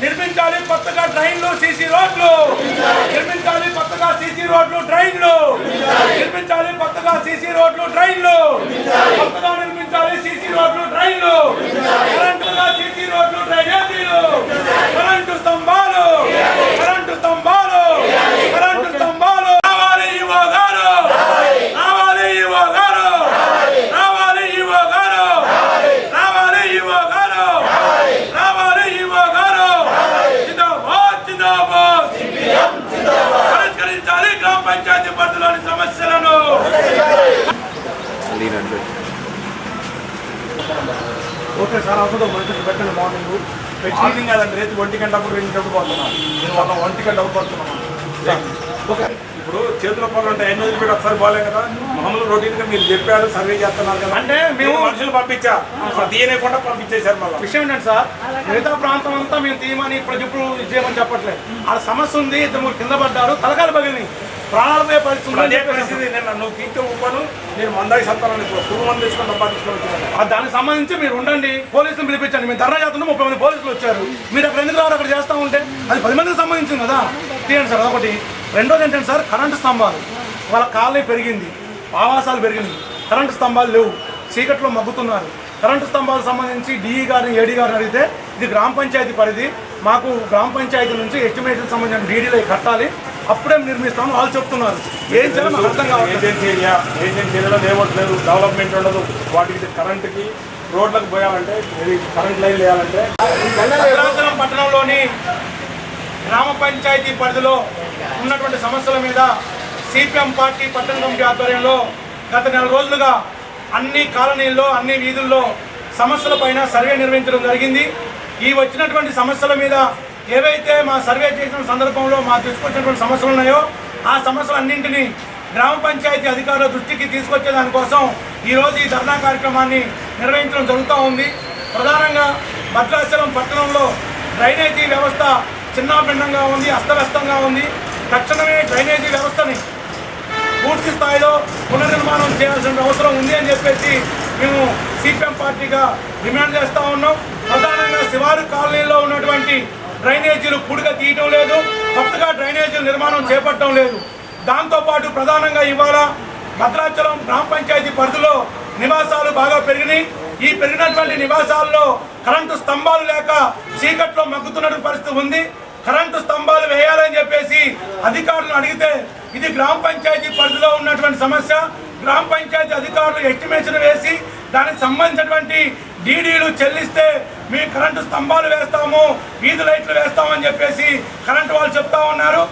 నిర్మించాలి కొత్తగా ట్రైన్లు సీసీ రోడ్లు, నిర్మించాలి కొత్తగా సీసీ రోడ్లు ట్రైన్లు, నిర్మించాలి కొత్తగా సీసీ రోడ్లు ట్రైన్లు, కొత్తగా నిర్మించాలి సీసీ రోడ్లు ట్రైన్లు, కరెంటుగా సీసీ రోడ్లు డ్రైనేజీలు, కరెంటు స్తంభాలు, కరెంటు స్తంభాలు, కరెంటు స్తంభాలు. రావాలి ఈవో గారు, రావాలి ఈవో గారు, రావాలి ఈవో గారు, రావాలి ఈవో గారు, రావాలి ఈవో గారు. పరిష్కరించాలి గ్రామ పంచాయతీ పరిధిలోని సమస్యలను. ఓకే సార్, అవుతుందో మనుషులు పెట్టండి. మార్నింగ్ పెట్టింగ్ కదండి, రేపు 1 గంటప్పుడు 2 గంటలకు పోతున్నాను. నేను వాళ్ళ 1 గంట పడుతున్నాను. ఓకే, ఇప్పుడు చేతుల పనులు ఉంటాయి, ఎన్ని వదిలిపెట్టి ఒకసారి బాగాలే కదా. మామూలు రొటీన్ గా మీరు చెప్పారు, సర్వే చేస్తున్నారు కదా. అంటే మేము మనుషులు పంపించా, తీయనేకుండా పంపించేశారు. మళ్ళీ విషయం ఏంటంటే సార్, మిగతా ప్రాంతం అంతా మేము తీయమని ఇప్పుడు ఇచ్చేయమని చెప్పట్లేదు. ఆ సమస్య ఉంది, 2-3 కింద పడ్డారు, తలకాలు పగిలినాయి, ప్రాణాలపై పరిస్థితి. అదే పరిస్థితి. నేను నువ్వు పీక్తో ఊపాను, నేను మందాయి సత్తాను, పురుగు మంది తీసుకొని డబ్బా తీసుకొని. దానికి సంబంధించి మీరు ఉండండి, పోలీసులు పిలిపించండి. మేము ధర్నా చేస్తున్నాం, 30 మంది పోలీసులు వచ్చారు. మీరు అక్కడ ఎందుకు రావాలి? అక్కడ చేస్తూ ఉంటే అది 10 మందికి సంబంధించింది కదా, తీయండి సార్. అదొకటి. రెండోది ఏంటంటే సార్, కరెంటు స్తంభాలు వాళ్ళ కాలనీ పెరిగింది, ఆవాసాలు పెరిగింది, కరెంటు స్తంభాలు లేవు, చీకట్లో మగ్గుతున్నారు. కరెంటు స్తంభాలకు సంబంధించి డిఈ గారిని, ఏడీ గారిని అడిగితే ఇది గ్రామ పంచాయతీ పరిధి, మాకు గ్రామ పంచాయతీ నుంచి ఎస్టిమేషన్ సంబంధించిన డీడీలు కట్టాలి, అప్పుడే నిర్మిస్తామని వాళ్ళు చెప్తున్నారు. ఏం చేయాలి నాకు అర్థం కావాలి. ఏజెన్సీ ఏరియాలో లేవట్లేదు, డెవలప్మెంట్ ఉండదు. వాటికి కరెంటుకి రోడ్లకు పోయాలంటే, కరెంట్ లైన్ వేయాలంటే. భద్రాచలం పట్టణంలోని గ్రామ పంచాయతీ పరిధిలో ఉన్నటువంటి సమస్యల మీద సిపిఎం పార్టీ పట్టణ కమిటీ ఆధ్వర్యంలో గత 4 రోజులుగా అన్ని కాలనీల్లో, అన్ని వీధుల్లో సమస్యల పైన సర్వే నిర్వహించడం జరిగింది. ఈ వచ్చినటువంటి సమస్యల మీద ఏవైతే మా సర్వే చేసిన సందర్భంలో మా తీసుకొచ్చినటువంటి సమస్యలు ఉన్నాయో ఆ సమస్యలన్నింటినీ గ్రామ పంచాయతీ అధికారుల దృష్టికి తీసుకొచ్చే దానికోసం ఈరోజు ఈ ధర్నా కార్యక్రమాన్ని నిర్వహించడం జరుగుతూ ఉంది. ప్రధానంగా భద్రాచలం పట్టణంలో డ్రైనేజీ వ్యవస్థ చిన్నాభిన్నంగా ఉంది, అస్తవ్యస్తంగా ఉంది. తక్షణమే డ్రైనేజీ వ్యవస్థని పూర్తి స్థాయిలో పునర్నిర్మాణం చేయాల్సిన అవసరం ఉంది అని చెప్పేసి మేము సిపిఎం పార్టీగా డిమాండ్ చేస్తూ ఉన్నాం. ప్రధానంగా శివారు కాలనీలో ఉన్నటువంటి డ్రైనేజీలు పూడిగా తీయటం లేదు, కొత్తగా డ్రైనేజీలు నిర్మాణం చేపట్టడం లేదు. దాంతోపాటు ప్రధానంగా ఇవాళ భద్రాచలం గ్రామ పంచాయతీ పరిధిలో నివాసాలు బాగా పెరిగినాయి. ఈ పెరిగినటువంటి నివాసాల్లో కరెంటు స్తంభాలు లేక చీకట్లో మగ్గుతున్నటువంటి పరిస్థితి ఉంది. కరెంటు స్తంభాలు వేయాలని చెప్పేసి అధికారులను అడిగితే ఇది గ్రామ పంచాయతీ పరిధిలో ఉన్నటువంటి సమస్య, గ్రామ పంచాయతీ అధికారులు ఎస్టిమేషన్ వేసి దానికి సంబంధించినటువంటి డీడీలు చెల్లిస్తే మేము కరెంటు స్తంభాలు వేస్తాము, వీధి లైట్లు వేస్తామని చెప్పేసి కరెంటు వాళ్ళు చెప్తా ఉన్నారు.